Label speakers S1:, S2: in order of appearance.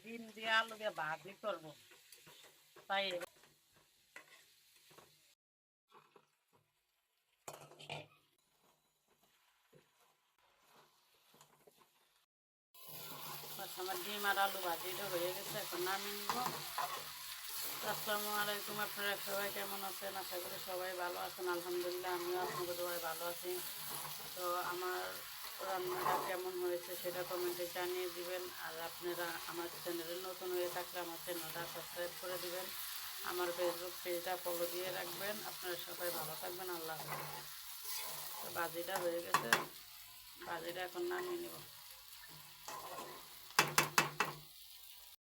S1: ডিম দিয়ে আলু দিয়ে ভাজি করবো তাই আমার ডিম আর আলু ভাজিটা হয়ে গেছে, এখন নামিয়ে নিব। আসসালামু আলাইকুম, আপনারা সবাই কেমন আছেন? আশা করি সবাই ভালো আছেন। আলহামদুলিল্লাহ আমিও আপনাদের সবাই ভালো আছি। তো আমার রান্নাটা কেমন হয়েছে সেটা কমেন্টে জানিয়ে দিবেন। আর আপনারা আমার চ্যানেলে নতুন হয়ে থাকলে আমার চ্যানেলটা সাবস্ক্রাইব করে দিবেন, আমার ফেসবুক পেজটা ফলো দিয়ে রাখবেন। আপনারা সবাই ভালো থাকবেন। আল্লাহ হাফেজ। তো ভাজিটা হয়ে গেছে, ভাজিটা এখন নামিয়ে নেব।